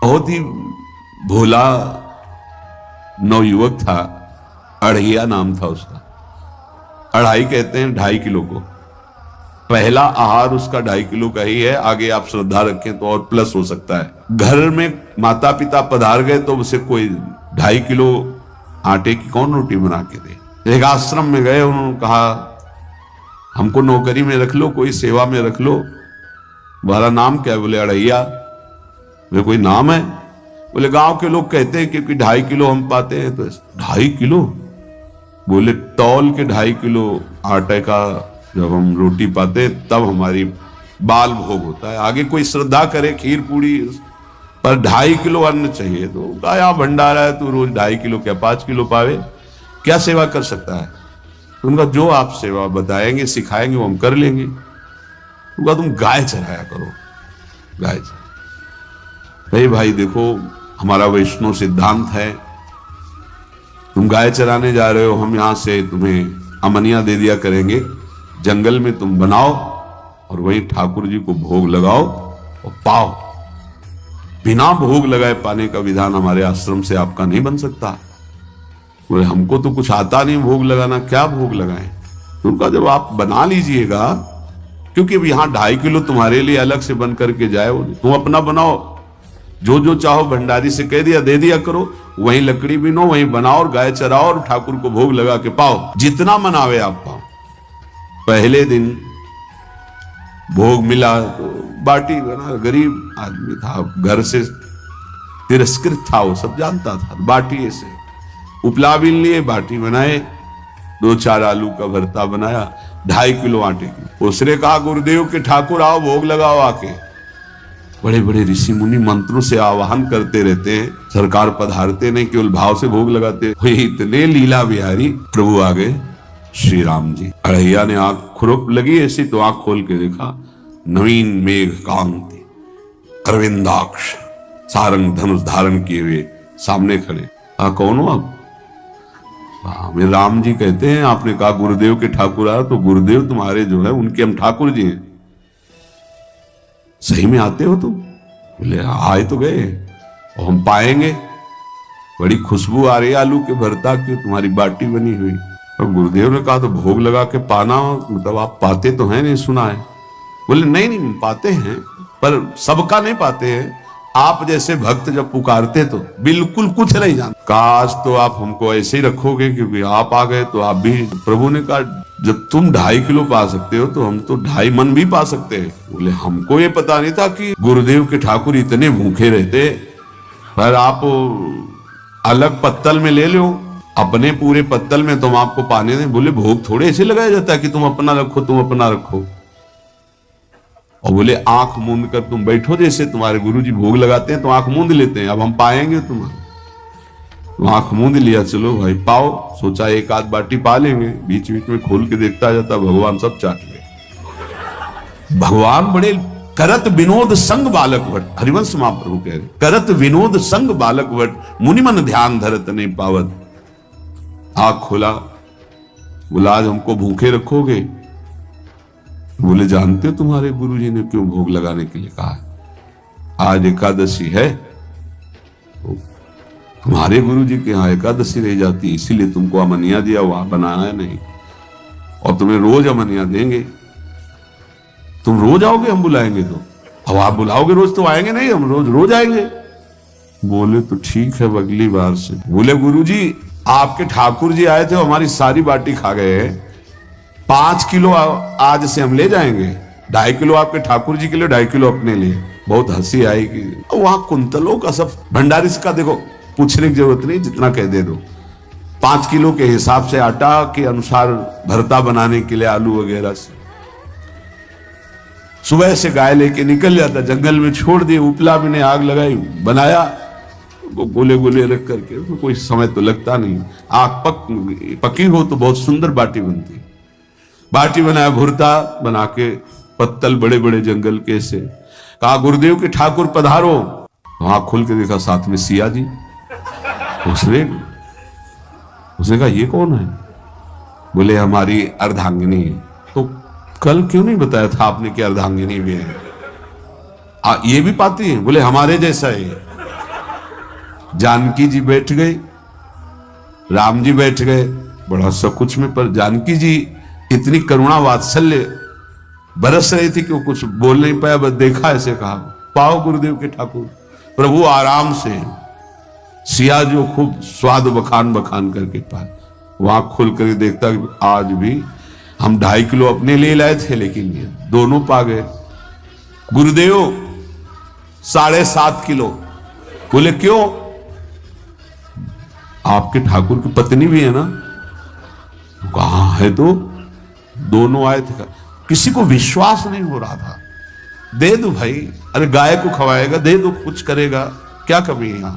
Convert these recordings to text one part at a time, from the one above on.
बहुत ही भोला नवयुवक था, अढ़ैया नाम था उसका। अढ़ाई कहते हैं 2.5 किलो को। पहला आहार उसका 2.5 किलो का ही है, आगे आप श्रद्धा रखें तो और प्लस हो सकता है। घर में माता पिता पधार गए तो उसे कोई 2.5 किलो आटे की कौन रोटी बना के दे। एक आश्रम में गए, उन्होंने कहा हमको नौकरी में रख लो, कोई सेवा में रख लो, तुम्हारा नाम क्या है? बोले अढ़ैया। वे कोई नाम है? बोले गांव के लोग कहते हैं क्योंकि 2.5 किलो हम पाते हैं। तो 2.5 किलो? बोले तौल के 2.5 किलो आटे का जब हम रोटी पाते तब हमारी बाल भोग होता है, आगे कोई श्रद्धा करे खीर पूड़ी, पर 2.5 किलो अन्न चाहिए। तो कहा भंडारा है, तू रोज 2.5 किलो क्या 5 किलो पावे, क्या सेवा कर सकता है? तो उनका जो आप सेवा बताएंगे सिखाएंगे वो हम कर लेंगे। उनका तुम गाय चराया करो, गाय चराया। भाई देखो हमारा वैष्णव सिद्धांत है, तुम गाय चराने जा रहे हो, हम यहां से तुम्हें अमनिया दे दिया करेंगे, जंगल में तुम बनाओ और वही ठाकुर जी को भोग लगाओ और पाओ। बिना भोग लगाए पाने का विधान हमारे आश्रम से आपका नहीं बन सकता। बोले हमको तो कुछ आता नहीं भोग लगाना, क्या भोग लगाएं? तो उनका जब आप बना लीजिएगा, क्योंकि अब यहां 2.5 किलो तुम्हारे लिए अलग से बन करके जाए, तुम अपना बनाओ, जो जो चाहो भंडारी से कह दिया दे दिया करो, वहीं लकड़ी बीनो, वहीं बनाओ और गाय चराओ और ठाकुर को भोग लगा के पाओ, जितना मनावे आप पाओ। पहले दिन भोग मिला तो बाटी बना, गरीब आदमी था, घर से तिरस्कृत था, वो सब जानता था। बाटी ऐसे उपला बीन लिए, बाटी बनाए, 2-4 आलू का भरता बनाया, 2.5 किलो आटे की। उसने कहा गुरुदेव के ठाकुर आओ भोग लगाओ आके। बड़े बड़े ऋषि मुनि मंत्रों से आवाहन करते रहते हैं, सरकार पधारते नहीं, केवल भाव से भोग लगाते। इतने लीला बिहारी प्रभु आ गए श्री राम जी। अढ़ैया ने आंख खुरप लगी ऐसी तो आंख खोल के देखा, नवीन मेघ कांति, अरविंदाक्ष, सारंग धनुष धारण किए हुए सामने खड़े। कौन हो आप? हमें राम जी कहते हैं। आपने कहा गुरुदेव के ठाकुर आ, तो गुरुदेव तुम्हारे जो है उनके हम ठाकुर जी हैं। सही में आते हो तुम? बोले आए तो गए और हम पाएंगे, बड़ी खुशबू आ रही है आलू के भरता की, तुम्हारी बाटी बनी हुई। और गुरुदेव ने कहा तो भोग लगा के पाना, मतलब आप पाते तो हैं? नहीं सुना है। बोले नहीं पाते हैं, पर सबका नहीं पाते हैं। आप जैसे भक्त जब पुकारते तो बिल्कुल कुछ नहीं जानते। काश तो आप हमको ऐसे ही रखोगे, क्योंकि आप आ गए तो आप भी। प्रभु ने कहा जब तुम 2.5 किलो पा सकते हो तो हम तो 2.5 मन भी पा सकते हैं। बोले हमको ये पता नहीं था कि गुरुदेव के ठाकुर इतने भूखे रहते, पर आप अलग पत्तल में ले लो, अपने पूरे पत्तल में तुम आपको पाने दें। बोले भोग थोड़े ऐसे लगाया जाता है कि तुम अपना रखो, तुम अपना रखो। और बोले आंख मूंद कर तुम बैठो, जैसे तुम्हारे गुरुजी भोग लगाते हैं तो आंख मूंद लेते हैं, अब हम पाएंगे तुम्हारे। तो आंख मूंद लिया, चलो भाई पाओ। सोचा एक आध बाटी पा लेंगे, बीच बीच में खोल के देखता जाता, भगवान सब चाट गए। भगवान बड़े करत विनोद संग बालक भट्ट, हरिवंश महाप्रभु कह रहे, करत विनोद संग बालक भट्ट, मुनि मन ध्यान धरत नहीं पावत। आंख खोला, बोला आज हमको भूखे रखोगे? बोले जानते हो तुम्हारे गुरुजी ने क्यों भोग लगाने के लिए कहा? आज एकादशी है, तो तुम्हारे गुरुजी के यहाँ एकादशी रह जाती, इसीलिए तुमको अमनिया दिया, वहां बनाया नहीं, और तुम्हें रोज अमनिया देंगे। तुम रोज आओगे, हम बुलाएंगे तो? अब आप बुलाओगे रोज तो आएंगे नहीं, हम रोज रोज आएंगे। बोले तो ठीक है अगली बार से। बोले गुरुजी आपके ठाकुर जी आए थे, हमारी सारी बाटी खा गए हैं, 5 किलो आज से हम ले जाएंगे, 2.5 किलो आपके ठाकुर जी के लिए, 2.5 किलो अपने लिए। बहुत हंसी आएगी। वहां कुंतलों का सब भंडारी का देखो, पूछने की जरूरत नहीं, जितना कह दे दो। 5 किलो के हिसाब से आटा के अनुसार भरता बनाने के लिए आलू वगैरह से सुबह से गाय लेके निकल जाता, जंगल में छोड़ दिए, उपला भी ने आग लगाई, बनाया, गोले गोले रख करके। तो कोई समय तो लगता नहीं, आग पकी हो तो बहुत सुंदर बाटी बनती। बाटी बनाया, भुरता बना के, पत्तल बड़े बड़े जंगल के से। कहा गुरुदेव के ठाकुर पधारो। आंख खोल के देखा साथ में सिया जी। उसने कहा ये कौन है? बोले हमारी अर्धांगिनी है। तो कल क्यों नहीं बताया था आपने कि अर्धांगिनी भी है? ये भी पाती है? बोले हमारे जैसा है। जानकी जी बैठ गए, राम जी बैठ गए बड़ा सकुच में, पर जानकी जी इतनी करुणा वात्सल्य बरस रही थी कि वो कुछ बोल नहीं पाया, बस देखा ऐसे कहा, पाओ गुरुदेव के ठाकुर। प्रभु आराम से, सिया जो खूब स्वाद बखान बखान करके पाए, वहां खुल कर देखता कि आज भी हम 2.5 किलो अपने लिए लाए थे, लेकिन ये दोनों पा गए। गुरुदेव 7.5 किलो। बोले क्यों? आपके ठाकुर की पत्नी भी है ना? कहा है तो दोनों आए थे। किसी को विश्वास नहीं हो रहा था। दे दो भाई, अरे गाय को खवाएगा, दे दो, कुछ करेगा, क्या कमी है यहां।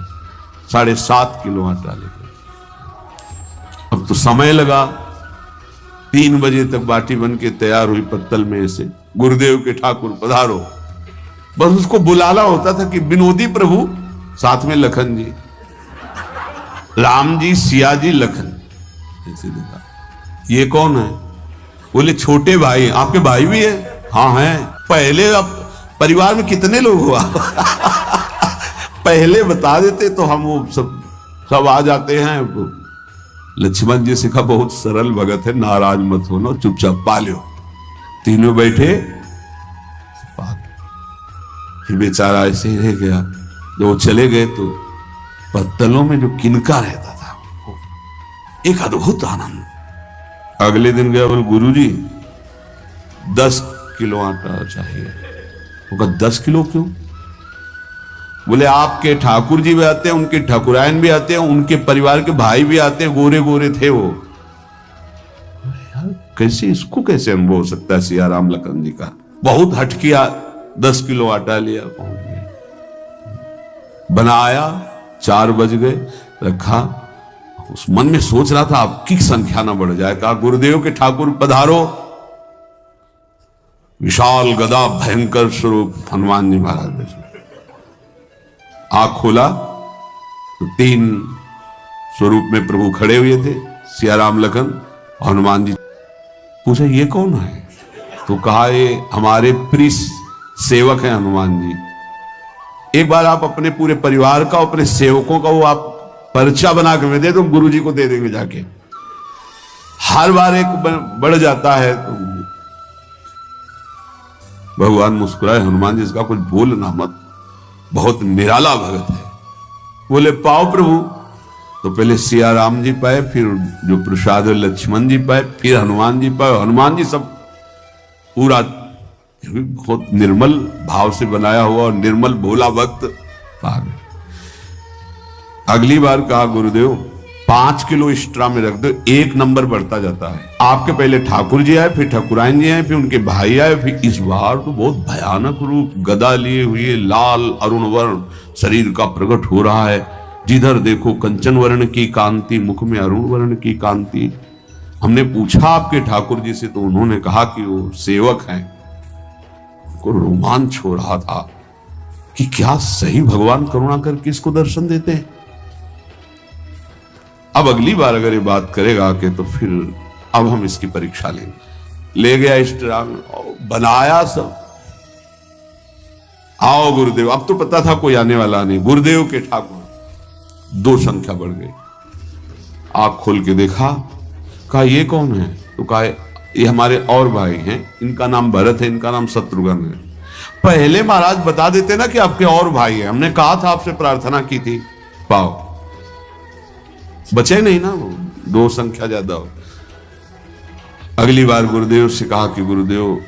7.5 किलो आटा लेकर अब तो समय लगा। 3 बजे तक बाटी बन के तैयार हुई पत्तल में से। गुरुदेव के ठाकुर पधारो। बस उसको बुलाना होता था कि विनोदी प्रभु, साथ में लखन जी, राम जी, सिया जी, लखन। ऐसे देखा, ये कौन है? बोले छोटे भाई। आपके भाई भी है? हाँ है। पहले अब परिवार में कितने लोग हुआ पहले बता देते तो हम वो सब आ जाते हैं। लक्ष्मण जी से कहा बहुत सरल भगत है, नाराज मत होना, चुपचाप पालियो। तीनों बैठे, फिर बेचारा ऐसे ही रह गया। जब वो चले गए तो पत्तलों में जो किनका रहता था, एक अद्भुत आनंद। अगले दिन गया, बोले गुरुजी 10 किलो आटा चाहिए। वो कहा 10 किलो क्यों? बोले आपके ठाकुर जी भी आते हैं, उनके ठाकुरायन भी आते हैं, उनके परिवार के भाई भी आते हैं, गोरे गोरे थे वो। यार कैसे, इसको कैसे अनुभव हो सकता है सियाराम लखन जी का? बहुत हट किया, 10 किलो आटा लिया, पहुंच गया, बनाया। 4 बज गए, रखा। उस मन में सोच रहा था आपकी संख्या ना बढ़ जाए। कहा गुरुदेव के ठाकुर पधारो। विशाल गदा भयंकर स्वरूप हनुमान जी महाराज। आंख खोला तो 3 स्वरूप में प्रभु खड़े हुए थे, सियाराम लखन और हनुमान जी। पूछा ये कौन है? तो कहा ये हमारे प्रिय सेवक हैं हनुमान जी। एक बार आप अपने पूरे परिवार का, अपने सेवकों का वो आप पर्चा बना के दे दो, गुरु जी को दे देंगे जाके। हर बार एक बढ़ जाता है तो भगवान मुस्कुराए, हनुमान जी इसका कुछ बोलना मत, बहुत निराला भगत है। बोले पाओ प्रभु। तो पहले सिया राम जी पाए, फिर जो प्रसाद लक्ष्मण जी पाए, फिर हनुमान जी पाए। हनुमान जी सब पूरा बहुत निर्मल भाव से बनाया हुआ और निर्मल भोला भक्त पा गए। अगली बार कहा गुरुदेव 5 किलो एक्स्ट्रा में रख दो, 1 नंबर बढ़ता जाता है। आपके पहले ठाकुर जी आए, फिर ठाकुराइन जी आए, फिर उनके भाई आए, फिर इस बार तो बहुत भयानक रूप, गदा लिए हुए, लाल अरुण वर्ण शरीर का प्रकट हो रहा है। जिधर देखो कंचन वर्ण की कांति, मुख में अरुण वर्ण की कांति। हमने पूछा आपके ठाकुर जी से तो उन्होंने कहा कि वो सेवक हैं। को रोमांच हो रहा था कि क्या सही भगवान करुणा करके इसको दर्शन देते हैं। अब अगली बार अगर ये बात करेगा कि तो फिर अब हम इसकी परीक्षा लेंगे। ले गया इष्टराम, बनाया सब। आओ गुरुदेव। अब तो पता था कोई आने वाला नहीं। गुरुदेव के ठाकुर 2 संख्या बढ़ गई। आंख खोल के देखा, कहा ये कौन है? तो कहा ये हमारे और भाई हैं, इनका नाम भरत है, इनका नाम शत्रुघ्न है। पहले महाराज बता देते ना कि आपके और भाई हैं, हमने कहा था, आपसे प्रार्थना की थी। पाओ, बचे नहीं ना वो, 2 संख्या ज्यादा हो। अगली बार गुरुदेव से कहा कि गुरुदेव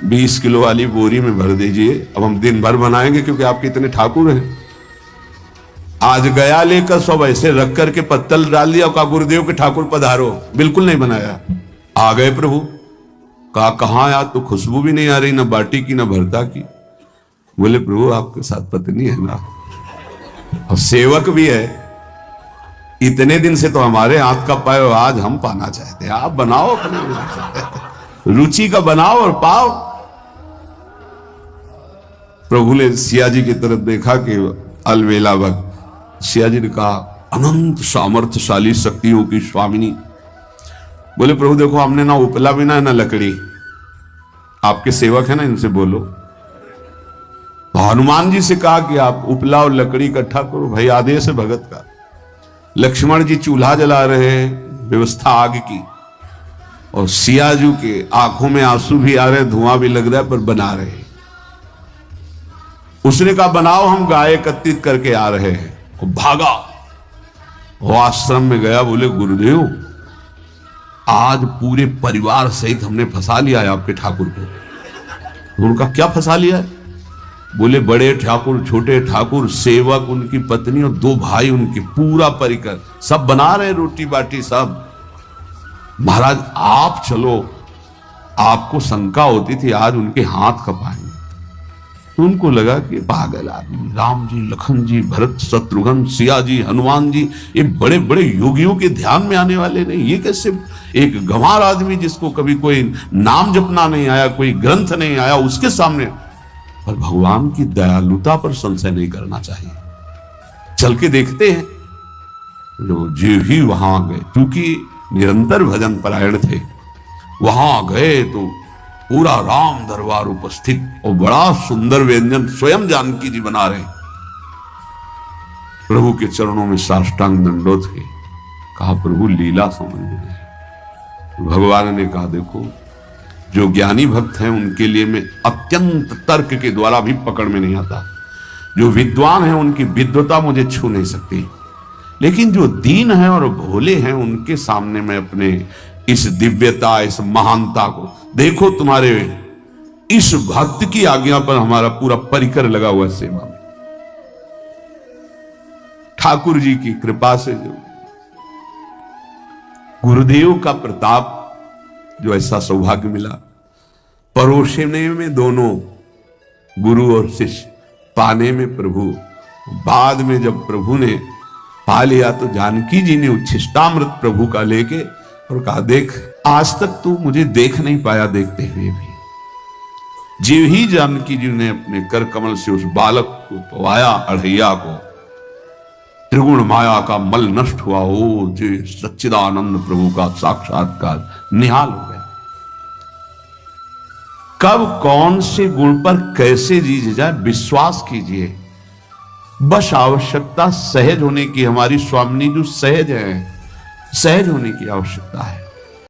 20 किलो वाली बोरी में भर दीजिए, अब हम दिन भर बनाएंगे क्योंकि आपके इतने ठाकुर हैं। आज गया लेकर सब ऐसे रख करके पत्तल डाल दिया, कहा गुरुदेव के ठाकुर पधारो। बिल्कुल नहीं बनाया। आ गए प्रभु। कहा कहां यार, तो खुशबू भी नहीं आ रही, ना बाटी की ना भरता की। बोले प्रभु आपके साथ पत्नी है ना, और सेवक भी है, इतने दिन से तो हमारे हाथ का पाए, आज हम पाना चाहते हैं, आप बनाओ, रुचि का बनाओ और पाओ। प्रभु ने सिया जी की तरफ देखा कि अलवेला भक्त। सिया जी ने कहा अनंत सामर्थ्यशाली शक्तियों की स्वामिनी। बोले प्रभु देखो हमने ना उपला भी ना लकड़ी, आपके सेवक है ना, इनसे बोलो। तो हनुमान जी से कहा कि आप उपला और लकड़ी इकट्ठा करो, भाई आदेश है भगत का। लक्ष्मण जी चूल्हा जला रहे हैं, व्यवस्था आग की, और सियाजू के आंखों में आंसू भी आ रहे, धुआं भी लग रहा है, पर बना रहे हैं। उसने कहा बनाओ, हम गाय एकत्रित करके आ रहे हैं। और भागा, वो आश्रम में गया, बोले गुरुदेव आज पूरे परिवार सहित हमने फंसा लिया है आपके ठाकुर को। तो उनका क्या फंसा लिया है? बोले बड़े ठाकुर, छोटे ठाकुर, सेवक, उनकी पत्नी और 2 भाई उनके, पूरा परिकर, सब बना रहे रोटी बाटी सब। महाराज आप चलो, आपको शंका होती थी आज उनके हाथ कपाएंगे। तो उनको लगा कि पागल आदमी, राम जी, लखन जी, भरत, शत्रुघ्न, सिया जी, हनुमान जी, ये बड़े बड़े योगियों के ध्यान में आने वाले नहीं, ये कैसे एक गंवार आदमी जिसको कभी कोई नाम जपना नहीं आया, कोई ग्रंथ नहीं आया, उसके सामने। पर भगवान की दयालुता पर संशय नहीं करना चाहिए। चल के देखते हैं। जो ही वहां गए, क्योंकि निरंतर भजन परायण थे, वहां गए तो पूरा राम दरबार उपस्थित, और बड़ा सुंदर व्यंजन स्वयं जानकी जी बना रहे। प्रभु के चरणों में साष्टांग दंडोत के कहा प्रभु लीला समझ में। भगवान ने कहा देखो, जो ज्ञानी भक्त हैं उनके लिए मैं अत्यंत तर्क के द्वारा भी पकड़ में नहीं आता। जो विद्वान हैं उनकी विद्वता मुझे छू नहीं सकती, लेकिन जो दीन हैं और भोले हैं उनके सामने मैं अपने इस दिव्यता, इस महानता को देखो। तुम्हारे इस भक्त की आज्ञा पर हमारा पूरा परिकर लगा हुआ सेवा में। ठाकुर जी की कृपा से जो गुरुदेव का प्रताप, जो ऐसा सौभाग्य मिला, परोसने में दोनों गुरु और शिष्य, पाने में प्रभु। बाद में जब प्रभु ने पा लिया तो जानकी जी ने उच्छिष्टामृत प्रभु का लेके और कहा देख, आज तक तू मुझे देख नहीं पाया, देखते हुए भी। जीव ही जानकी जी ने अपने कर कमल से उस बालक को पवाया, अढ़ैया को, त्रिगुण माया का मल नष्ट हुआ। ओ जी सच्चिदानंद प्रभु का साक्षात्कार निहाल हो गया। कब कौन से गुण पर कैसे जी जाए, विश्वास कीजिए। बस आवश्यकता सहज होने की, हमारी स्वामिनी जो सहज है, सहज होने की आवश्यकता है।